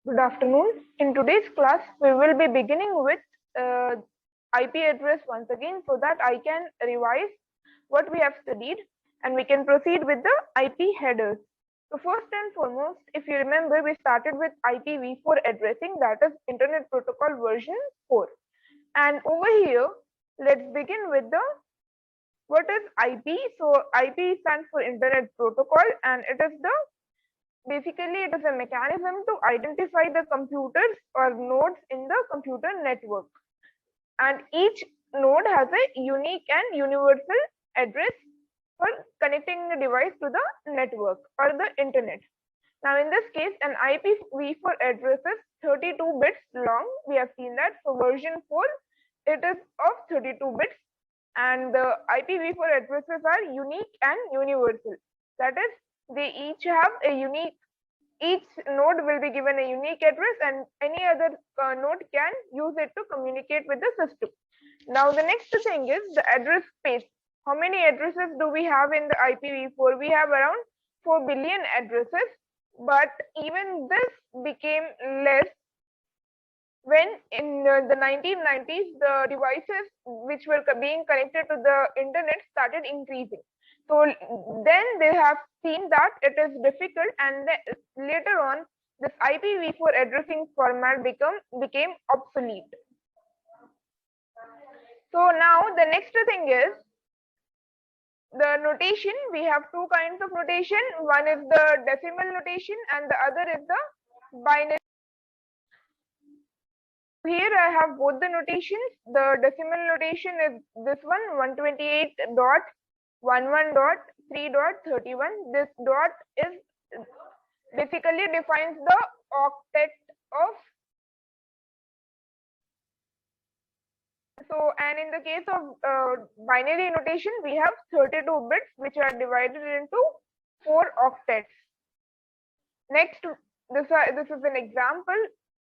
Good afternoon. In today's class, we will be beginning with uh, IP address once again so that I can revise what we have studied and we can proceed with the IP headers. So first and foremost, if you remember, we started with IPv4 addressing, that is Internet Protocol version 4. And over here, let's begin with the what is IP. So IP stands for Internet Protocol, and it is the basically, it is a mechanism to identify the computers or nodes in the computer network. And each node has a unique and universal address for connecting the device to the network or the internet. Now, in this case, an IPv4 address is 32 bits long. We have seen that. So, version 4, it is of 32 bits. And the IPv4 addresses are unique and universal. That is, they each have a unique each node will be given a unique address and any other node can use it to communicate with the system. Now the next thing is the address space. How many addresses do we have in the IPv4? We have around 4 billion addresses, but even this became less when in the 1990s the devices which were being connected to the internet started increasing. So then they have seen that it is difficult, and later on this IPv4 addressing format became obsolete. So now the next thing is the notation. We have two kinds of notation. One is the decimal notation and the other is the binary. Here I have both the notations. The decimal notation is this one, 128.11.3.31. This dot is basically defines the octet of. So, and in the case of binary notation, we have 32 bits which are divided into 4 octets. Next, this is an example.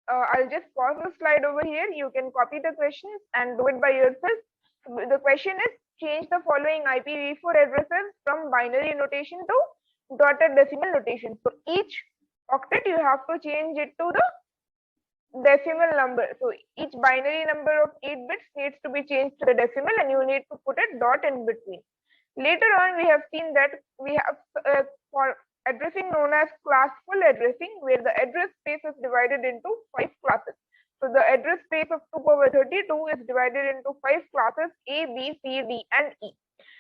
I'll just pause the slide over here. You can copy the questions and do it by yourself. The question is, change the following IPv4 addresses from binary notation to dotted decimal notation. So each octet you have to change it to the decimal number. So each binary number of 8 bits needs to be changed to the decimal, and you need to put a dot in between. Later on, we have seen that we have for addressing known as classful addressing, where the address space is divided into 5 classes. So the address space of 2 power 32 is divided into 5 classes A, B, C, D, and E.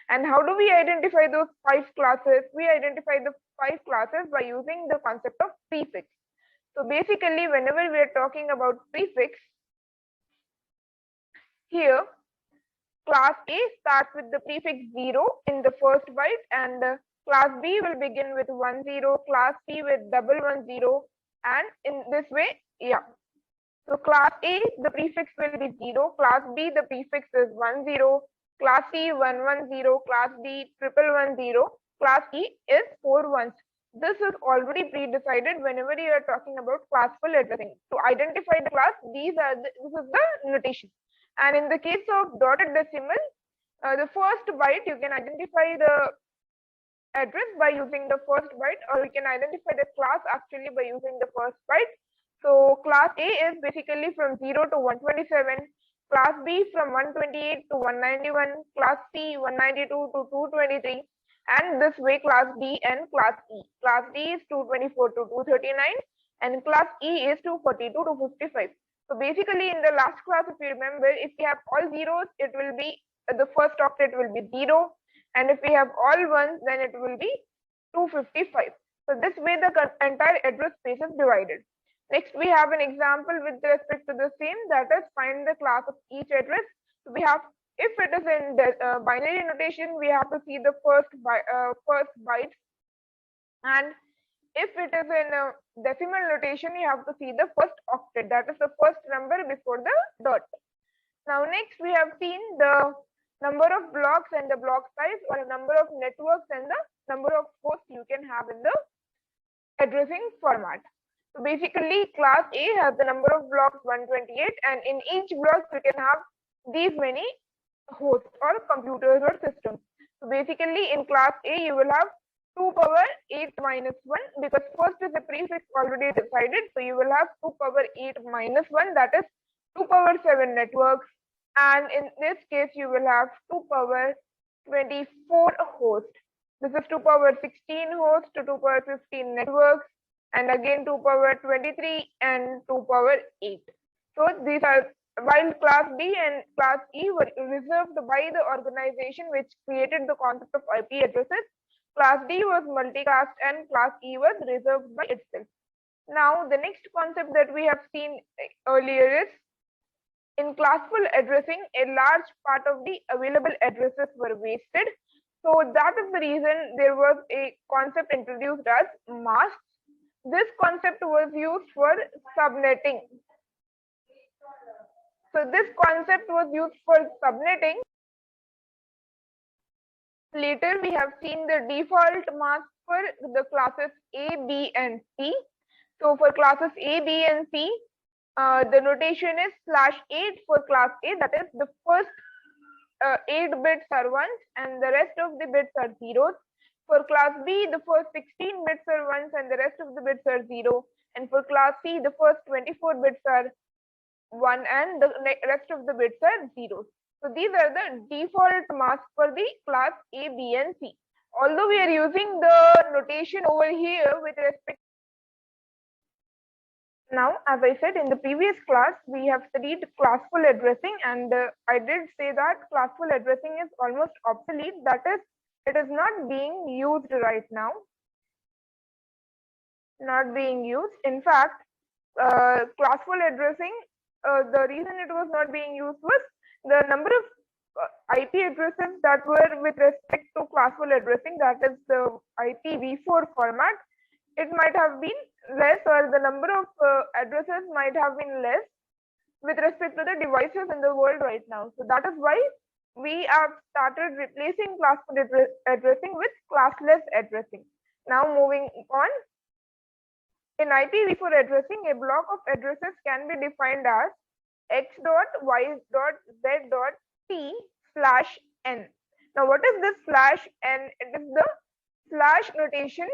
And how do we identify those 5 classes? We identify the 5 classes by using the concept of prefix. So basically, whenever we are talking about prefix, here class A starts with the prefix 0 in the first byte, and class B will begin with 10, class C with 110, and in this way, yeah. So class A, the prefix will be 0, class B, the prefix is 10, class C 110, class D 110, class E is 4 ones. This is already pre-decided whenever you are talking about classful addressing. To identify the class, this is the notation. And in the case of dotted decimal, the first byte, you can identify the address by using the first byte, or you can identify the class actually by using the first byte. So class A is basically from 0 to 127, class B from 128 to 191, class C 192 to 223, and this way class D and class E. Class D is 224 to 239, and class E is 242 to 55. So basically in the last class, if you remember, if we have all zeros, it will be the first octet will be 0, and if we have all ones, then it will be 255. So this way the entire address space is divided. Next, we have an example with respect to the same, that is find the class of each address. So we have, if it is in binary notation, we have to see the first byte, and if it is in decimal notation, you have to see the first octet, that is the first number before the dot. Now next, we have seen the number of blocks and the block size, or number of networks and the number of hosts you can have in the addressing format. So basically class A has the number of blocks 128, and in each block you can have these many hosts or computers or systems. So basically in class A you will have 2 power 8 minus 1, because first is a prefix already decided, so you will have 2 power 8 minus 1, that is 2 power 7 networks, and in this case you will have 2 power 24 hosts. This is 2 power 16 hosts to 2 power 15 networks, and again 2 power 23 and 2 power 8. So these are, while class B and class E were reserved by the organization which created the concept of IP addresses, class D was multicast and class E was reserved by itself. Now the next concept that we have seen earlier is, in classful addressing, a large part of the available addresses were wasted. So that is the reason there was a concept introduced as masks. This concept was used for subnetting. So this concept was used for subnetting. Later we have seen the default mask for the classes A, B and C. So for classes A, B and C, the notation is /8 for class A, that is the first 8 bits are ones and the rest of the bits are zeros. For class B, the first 16 bits are ones and the rest of the bits are zero. And for class C, the first 24 bits are 1 and the rest of the bits are zeros. So these are the default masks for the class A, B and C. Although we are using the notation over here with respect. Now, as I said in the previous class, we have studied classful addressing, and I did say that classful addressing is almost obsolete. That is, it is not being used right now. Not being used. In fact, classful addressing, the reason it was not being used was the number of IP addresses that were with respect to classful addressing, that is the IPv4 format, it might have been less, or the number of addresses might have been less with respect to the devices in the world right now. So that is why we have started replacing classful addressing with classless addressing. Now moving on. In IPv4 addressing, a block of addresses can be defined as x.y.z.t/n. Now what is this /n? It is the slash notation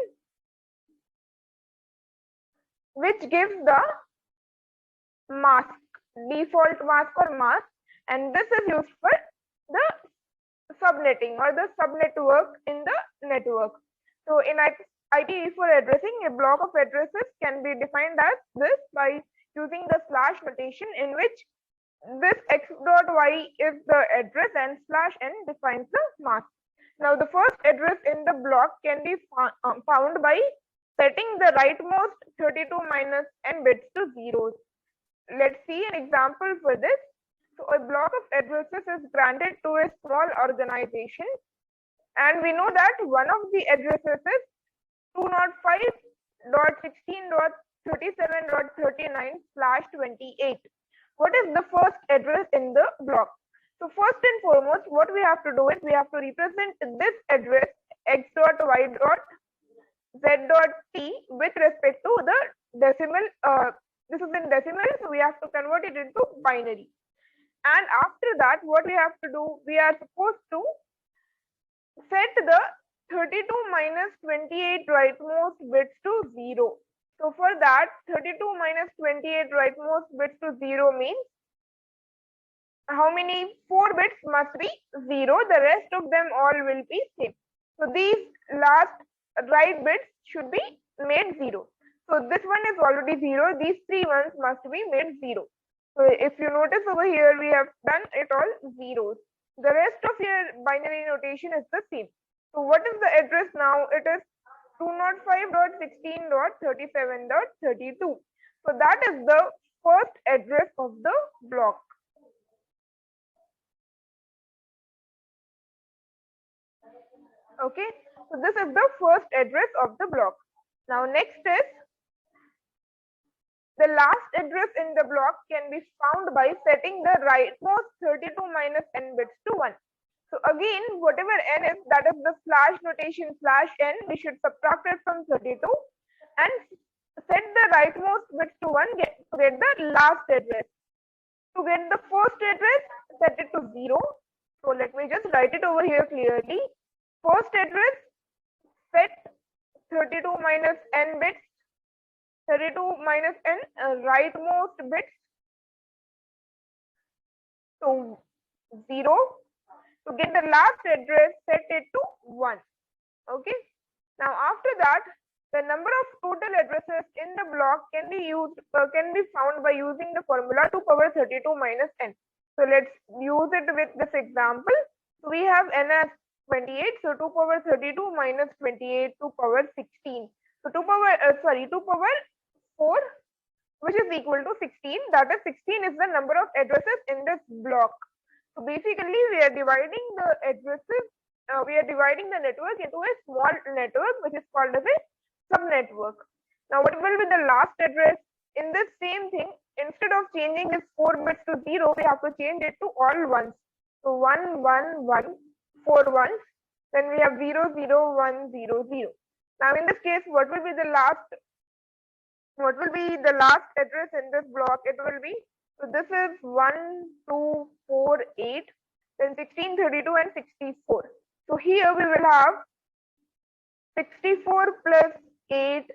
which gives the mask, default mask or mask, and this is used for the subnetting or the subnetwork in the network. So in IPv4 addressing, a block of addresses can be defined as this by using the slash notation, in which this x.y is the address and /n defines the mask. Now the first address in the block can be found by setting the rightmost 32 minus n bits to zeros. Let's see an example for this. So a block of addresses is granted to a small organization, and we know that one of the addresses is 205.16.37.39/28. What is the first address in the block? So first and foremost, what we have to do is we have to represent this address x.y.z.t with respect to the decimal. This is in decimal, so we have to convert it into binary. And after that, what we have to do, we are supposed to set the 32 minus 28 rightmost bits to 0. So for that, 32 minus 28 rightmost bits to 0 means how many 4 bits must be 0, the rest of them all will be same. So these last right bits should be made 0. So this one is already 0, these 3 ones must be made 0. So if you notice over here, we have done it all zeros. The rest of your binary notation is the same. So what is the address now? It is 205.16.37.32. So that is the first address of the block. Okay, so this is the first address of the block. Now next is the last address in the block can be found by setting the rightmost 32 minus n bits to 1. So again, whatever n is, that is the slash notation /n, we should subtract it from 32 and set the rightmost bits to 1 to get the last address. To get the first address, set it to 0. So let me just write it over here clearly. First address, set 32 minus n bits, 32 minus n rightmost bits to 0. To get the last address, set it to 1. Okay. Now after that, the number of total addresses in the block can be found by using the formula 2 power 32 minus n. So let's use it with this example. So we have n as 28. So 2 power 32 minus 28 to power 16. So 2 power 4, which is equal to 16. That is 16 is the number of addresses in this block. So basically we are dividing the addresses. We are dividing the network into a small network, which is called as a subnetwork. Now what will be the last address? In this same thing, instead of changing this 4 bits to 0, we have to change it to all ones. So 1 1 1, 4 ones. Then we have 0 0 1 0 0. Now in this case, what will be the last address in this block? It will be, so this is 1 2 4 8, then 16 32 and 64. So here we will have 64 plus 8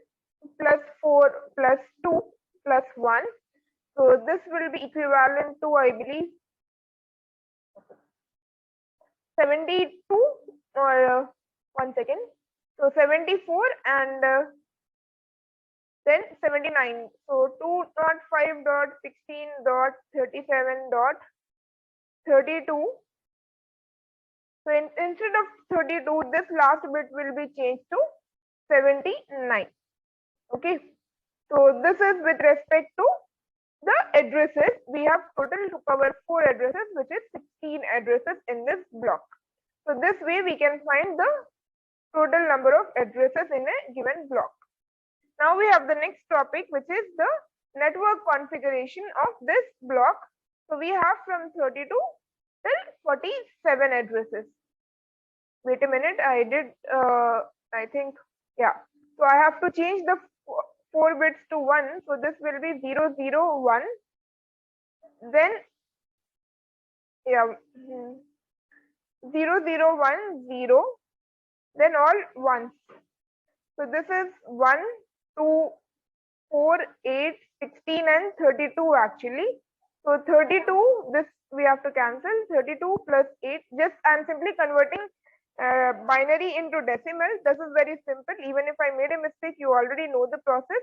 plus 4 plus 2 plus 1. So this will be equivalent to, I believe, 72 or 1 second. So 74 and then 79. So 2.5.16.37.32. So instead of 32, this last bit will be changed to 79. Okay. So this is with respect to the addresses. We have total 2 power 4 addresses, which is 16 addresses in this block. So this way we can find the total number of addresses in a given block. Now we have the next topic, which is the network configuration of this block. So we have from 32 till 47 addresses. Wait a minute, I think, yeah. So I have to change the 4 bits to 1. So this will be 0 0 1. Then, yeah, 0 0 1 0. Then all ones. So this is 1 2 4 8 16 and 32 actually. So 32, this we have to cancel. 32 plus 8. Just I'm simply converting binary into decimal. This is very simple. Even if I made a mistake, you already know the process.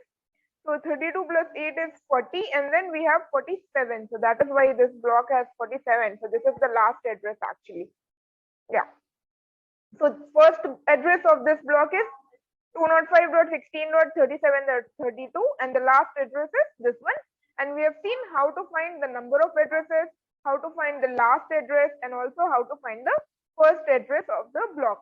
So 32 plus 8 is 40, and then we have 47. So that is why this block has 47. So this is the last address actually. Yeah. So first address of this block is 205.16.37.32, and the last address is this one. And we have seen how to find the number of addresses, how to find the last address, and also how to find the first address of the block.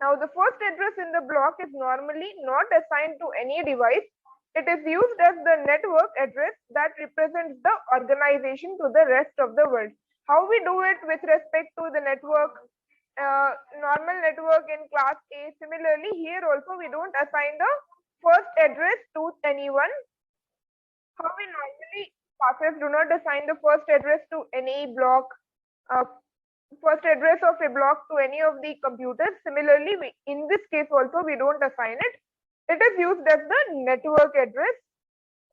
Now the first address in the block is normally not assigned to any device. It is used as the network address that represents the organization to the rest of the world. How we do it with respect to the network, normal network in class A. Similarly, here also we don't assign the first address to anyone. How we normally classes do not assign the first address to any block, first address of a block to any of the computers. Similarly, in this case also we don't assign it. It is used as the network address.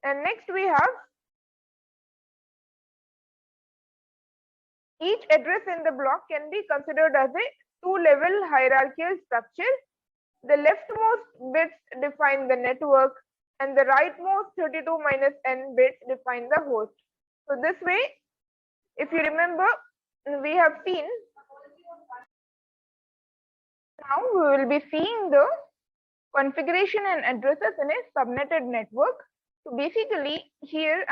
And next we have each address in the block can be considered as a two-level hierarchical structure. The leftmost bits define the network, and the rightmost 32 minus n bits define the host. So this way, if you remember, we have seen, now we will be seeing the configuration and addresses in a subnetted network. So basically here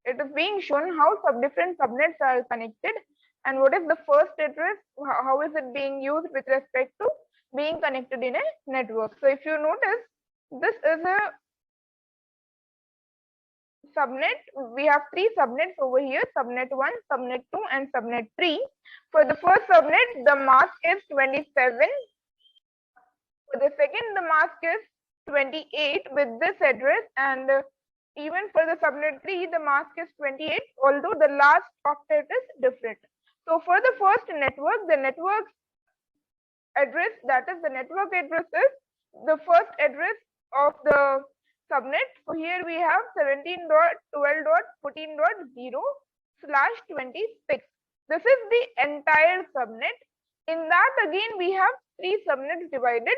it is being shown how different subnets are connected and what is the first address, how is it being used with respect to being connected in a network. So if you notice, this is a subnet. We have 3 subnets over here: subnet 1, subnet 2 and subnet 3. For the first subnet, the mask is 27. For the second, the mask is 28 with this address, and even for the subnet 3, the mask is 28, although the last octet is different. So for the first network, the network address, that is the network address, is the first address of the subnet. So here we have 17.12.14.0/26. This is the entire subnet. In that again we have three subnets divided.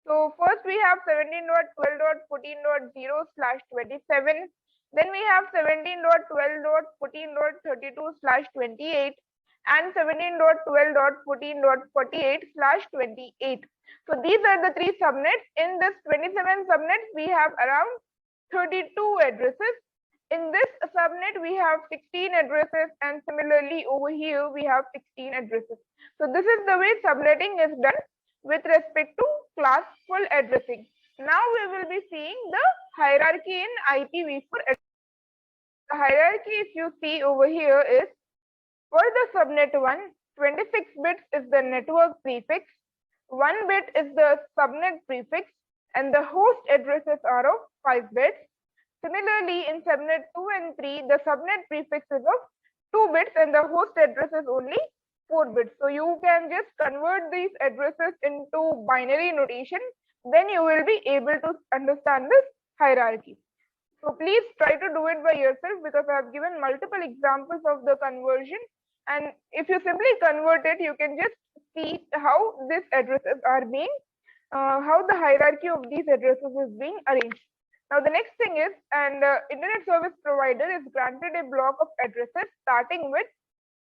So first we have 17.12.14.0/27. Then we have 17.12.14.32/28 and 17.12.14.48/28. So these are the three subnets. In this 27 subnets, we have around 32 addresses. In this subnet, we have 16 addresses, and similarly over here, we have 16 addresses. So this is the way subnetting is done with respect to classful addressing. Now we will be seeing the hierarchy in IPv4 addressing. The hierarchy, if you see over here, is for the subnet 1, 26 bits is the network prefix, 1 bit is the subnet prefix, and the host addresses are of 5 bits. Similarly, in subnet 2 and 3, the subnet prefix is of 2 bits and the host address is only 4 bits. So you can just convert these addresses into binary notation, then you will be able to understand this hierarchy. So please try to do it by yourself, because I have given multiple examples of the conversion, and if you simply convert it, you can just see how these addresses are being, how the hierarchy of these addresses is being arranged. Now the next thing is, and internet service provider is granted a block of addresses starting with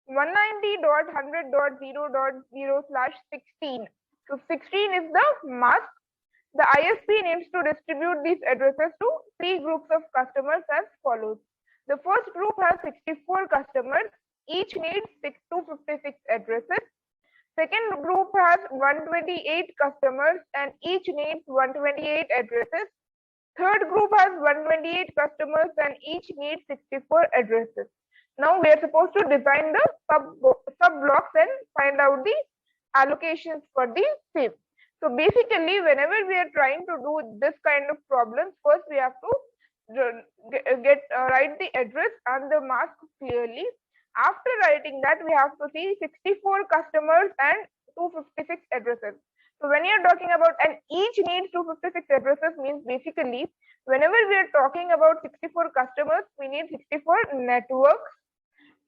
190.100.0.0/16. So 16 is the mask. The ISP needs to distribute these addresses to 3 groups of customers as follows. The first group has 64 customers, each needs 256 addresses. Second group has 128 customers and each needs 128 addresses. Third group has 128 customers and each needs 64 addresses. Now we are supposed to design the sub blocks and find out the allocations for the same. So basically, whenever we are trying to do this kind of problems, first we have to write the address and the mask clearly. After writing that, we have to see 64 customers and 256 addresses. So when you're talking about, and each needs 256 addresses, means basically whenever we are talking about 64 customers, we need 64 networks,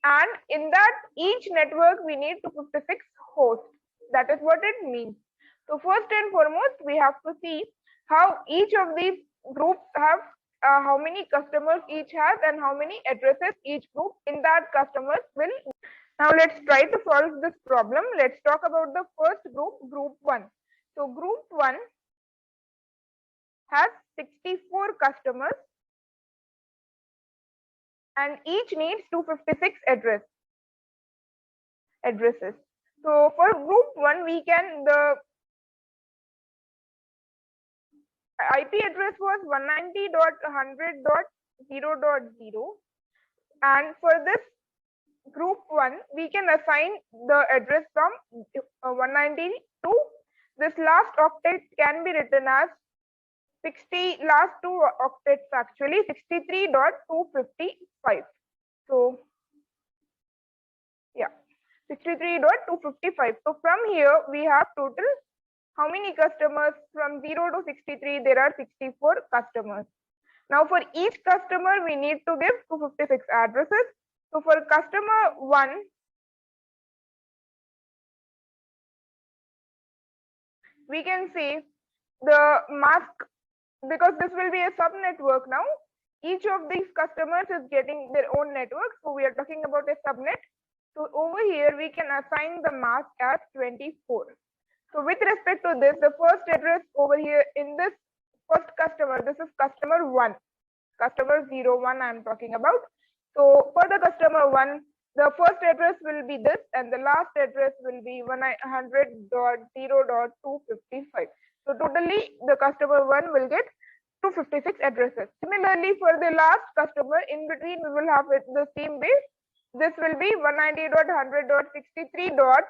and in that each network we need 256 hosts. That is what it means. So first and foremost, we have to see how each of these groups have, how many customers each has and how many addresses each group in that customers will. Now let's try to solve this problem. Let's talk about the first group, group 1. So group 1 has 64 customers and each needs 256 addresses. So for group 1, we can, the IP address was 190.100.0.0, and for this group 1 we can assign the address from 190 to this last octet can be written as 60, last 2 octets actually 63.255. So yeah, 63.255. So from here we have total how many customers? From 0 to 63 there are 64 customers. Now for each customer we need to give 256 addresses. So for customer 1, we can see the mask, because this will be a sub network now. Each of these customers is getting their own network, so we are talking about a subnet. So over here we can assign the mask as 24. So with respect to this, the first address over here in this first customer, this is customer 1, customer 01 I am talking about. So for the customer 1, the first address will be this and the last address will be 100.0.255. So totally the customer 1 will get 256 addresses. Similarly, for the last customer, in between we will have it the same way. This will be 190.100.63.0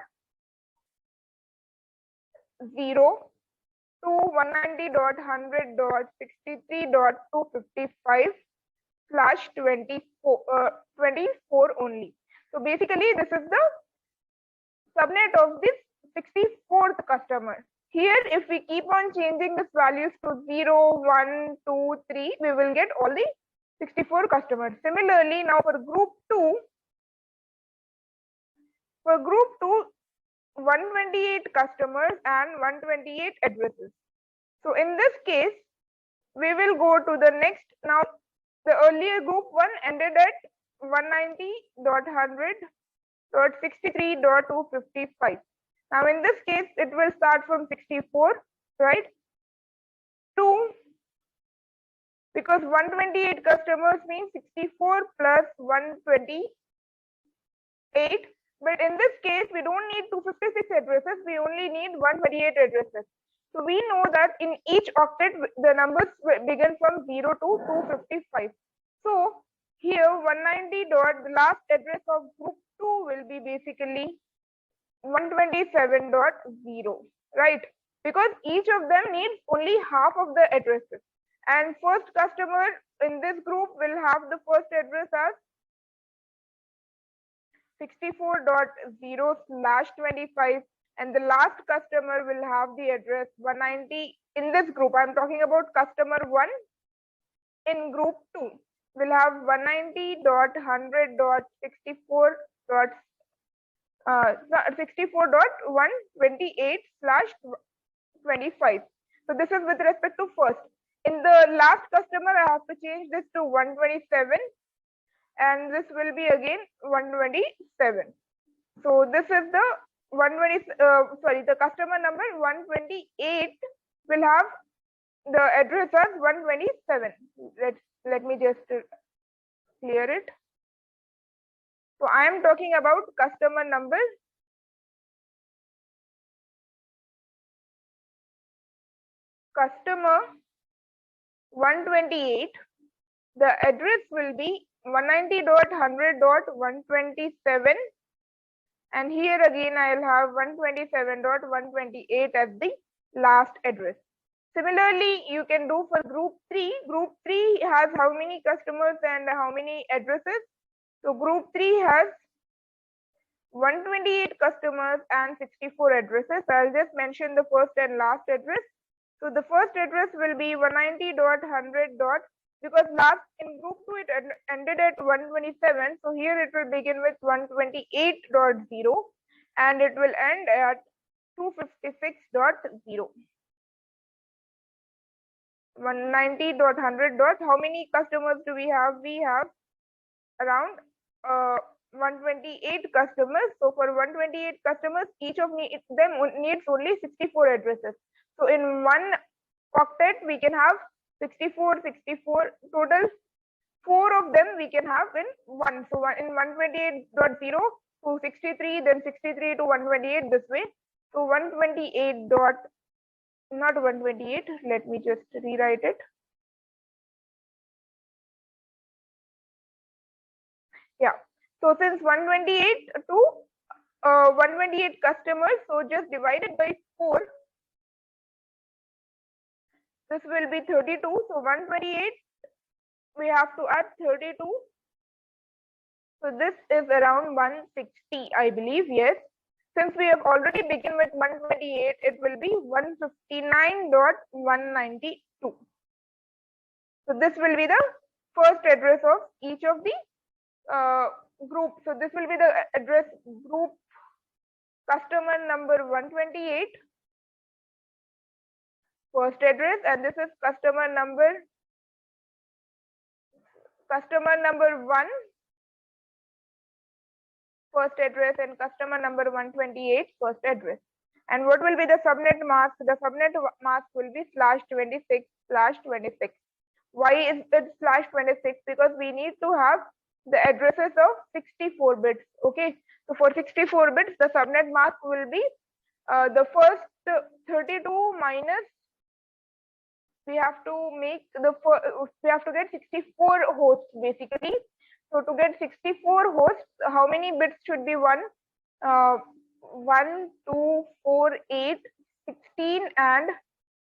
to 190.100.63.255/24 only. So basically this is the subnet of this 64th customer. Here, if we keep on changing these values to 0, 1, 2, 3, we will get all the 64 customers. Similarly, now for group 2, 128 customers and 128 addresses. So in this case, we will go to the next. Now, the earlier group 1 ended at 190.100.63.255. Now, in this case, it will start from 64, right? 2, because 128 customers means 64 plus 128. But in this case, we don't need 256 addresses. We only need 128 addresses. So we know that in each octet, the numbers begin from 0 to 255. So here 190 dot, the last address of group 2 will be basically 127.0, right? Because each of them needs only half of the addresses. And first customer in this group will have the first address as 64.0/25, and the last customer will have the address 190 in this group. I'm talking about customer 1 in group 2 will have 190.128/25. So this is with respect to first. In the last customer, I have to change this to 127, and this will be again 127. So this is the 120. The customer number 128 will have the address as 127. Let me just clear it. So I am talking about customer number customer 128. The address will be 190.100.127, and here again I will have 127.128 as the last address. Similarly, you can do for group 3. Group 3 has how many customers and how many addresses? So group 3 has 128 customers and 64 addresses. I'll just mention the first and last address. So the first address will be 190.100. Because last in group 2 it ended at 127, so here it will begin with 128.0 and it will end at 256.0. 190.100. How many customers do we have? We have around 128 customers. So for 128 customers, each of them needs only 64 addresses. So in one octet we can have 64 total. 4 of them we can have in one. So in 128.0 to 63, then 63 to 128 this way. So 128 dot, not 128, let me just rewrite it. Yeah, so since 128 to 128 customers, so just divided by 4, this will be 32. So 128, we have to add 32. So this is around 160, I believe. Yes, since we have already begun with 128, it will be 159.192. So this will be the first address of each of the group. So this will be the address group customer number 128, first address, and this is customer number 1, first address, and customer number 128, first address. And what will be the subnet mask? The subnet mask will be /26/26. Why is it /26? Because we need to have the addresses of 64 bits. Okay, so for 64 bits, the subnet mask will be the first 32 minus. We have to make we have to get 64 hosts basically. So to get 64 hosts, how many bits should be 1, 2, 4, 8, 16, and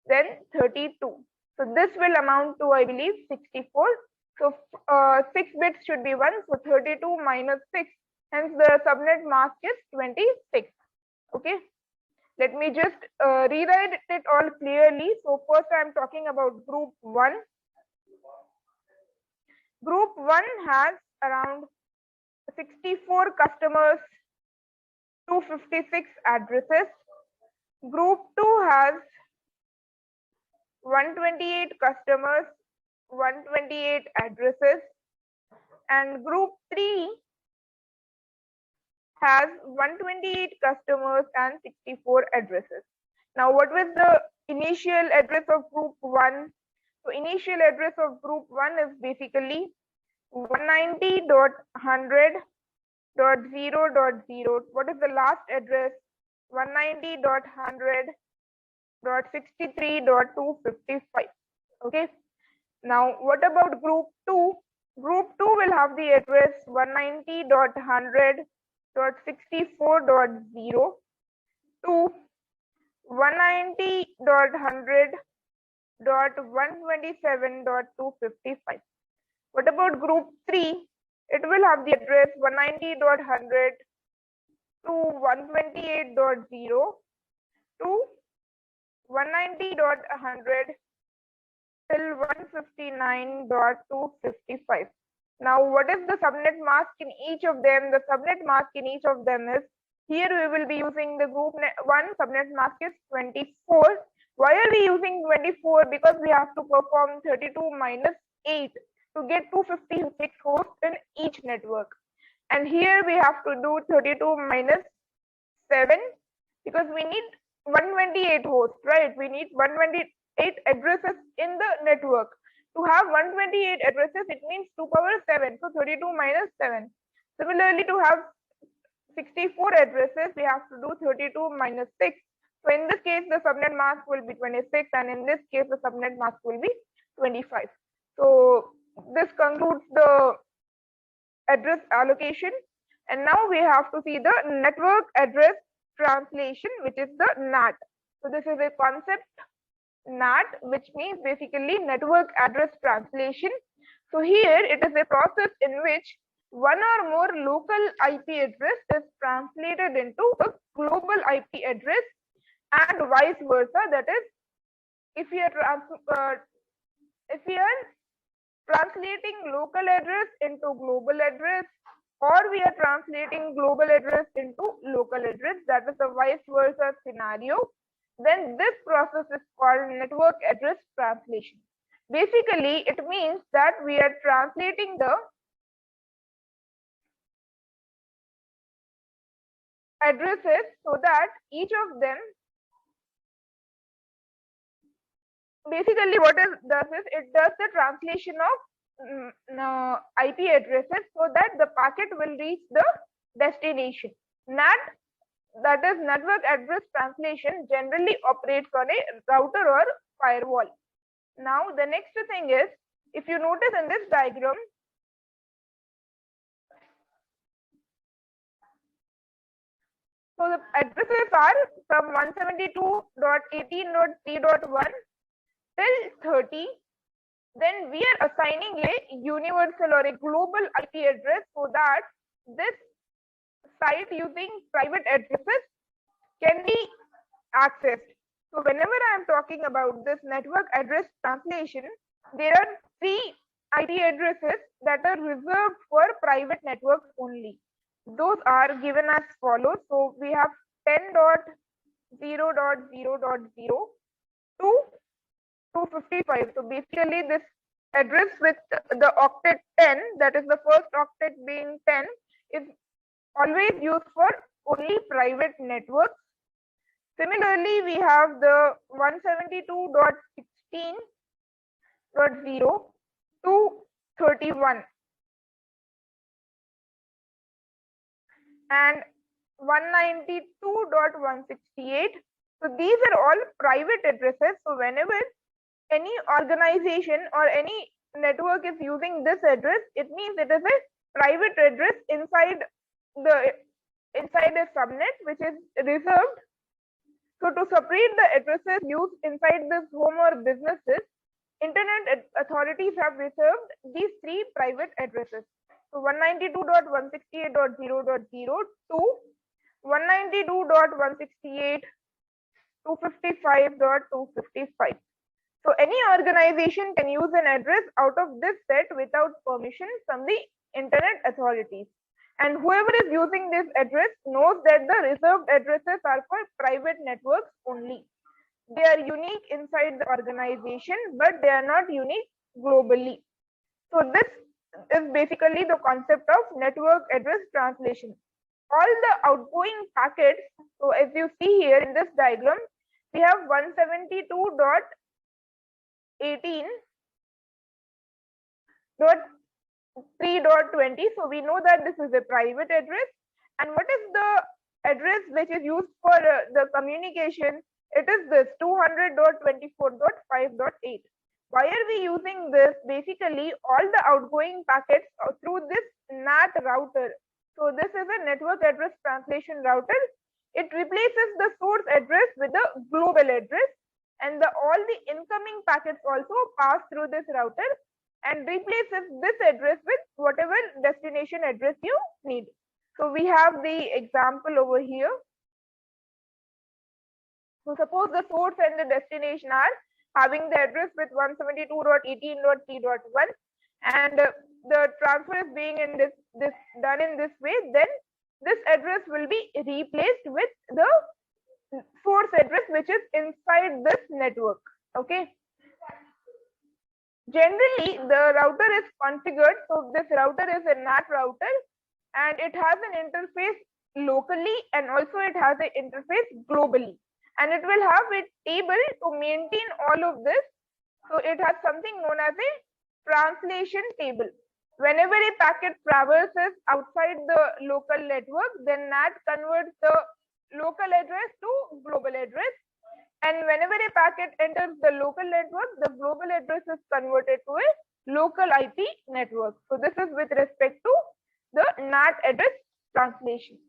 then 32. So this will amount to, I believe, 64. So 6 bits should be 1. So 32 minus 6. Hence the subnet mask is 26. Okay. Let me just rewrite it all clearly. So first I am talking about group 1. Group 1 has around 64 customers, 256 addresses. Group 2 has 128 customers, 128 addresses, and group 3 has 128 customers and 64 addresses. Now, what was the initial address of group 1? So, initial address of group 1 is basically 190.100.0.0. What is the last address? 190.100.63.255. Okay. Now, what about group 2? Group 2 will have the address 190.100.64.0 to 190.100.127.255. What about group 3? It will have the address 190.100 to 128.0 to 190.100 till 159.255. Now, what is the subnet mask in each of them? The subnet mask in each of them is, here we will be using the group 1 subnet mask is 24. Why are we using 24? Because we have to perform 32 minus 8 to get 256 hosts in each network. And here we have to do 32 minus 7 because we need 128 hosts, right? We need 128 addresses in the network. To have 128 addresses, it means 2 power 7. So 32 minus 7. Similarly, to have 64 addresses, we have to do 32 minus 6. So in this case, the subnet mask will be 26, and in this case, the subnet mask will be 25. So this concludes the address allocation. And now we have to see the network address translation, which is the NAT. So this is a concept, NAT, which means basically network address translation. So here it is a process in which one or more local IP address is translated into a global IP address and vice versa. That is, if we are translating local address into global address, or we are translating global address into local address, that is the vice versa scenario, then this process is called network address translation. Basically, it means that we are translating the addresses so that each of them, basically what it does is it does the translation of IP addresses so that the packet will reach the destination. NAT, that is network address translation, generally operates on a router or firewall. Now the next thing is, if you notice in this diagram, so the addresses are from 172.18.3.1 till 30. Then we are assigning a universal or a global IP address so that this site using private addresses can be accessed. So whenever I am talking about this network address translation, there are 3 IP addresses that are reserved for private networks only. Those are given as follows. So we have 10.0.0.0 to 255. So basically this address with the octet 10, that is the first octet being 10, is always used for only private networks. Similarly, we have the 172.16.0 to 31 and 192.168. So these are all private addresses. So whenever any organization or any network is using this address, it means it is a private address inside a subnet which is reserved. So to separate the addresses used inside this home or businesses, internet authorities have reserved these 3 private addresses. So 192.168.0.0 to 192.168 255.255. So any organization can use an address out of this set without permission from the internet authorities. And whoever is using this address knows that the reserved addresses are for private networks only. They are unique inside the organization, but they are not unique globally. So this is basically the concept of network address translation. All the outgoing packets, so as you see here in this diagram, we have 172.18.3.20. So we know that this is a private address. And what is the address which is used for the communication? It is this 200.24.5.8. Why are we using this? Basically, all the outgoing packets through this NAT router. So this is a network address translation router. It replaces the source address with a global address, and all the incoming packets also pass through this router and replaces this address with whatever destination address you need. So we have the example over here. So suppose the source and the destination are having the address with 172.18.3.1, and the transfer is being in this done in this way, then this address will be replaced with the source address which is inside this network. Okay. Generally, the router is configured. So this router is a NAT router, and it has an interface locally, and also it has an interface globally. And it will have a table to maintain all of this. So it has something known as a translation table. Whenever a packet traverses outside the local network, then NAT converts the local address to global address. And whenever a packet enters the local network, the global address is converted to a local IP network. So this is with respect to the NAT address translation.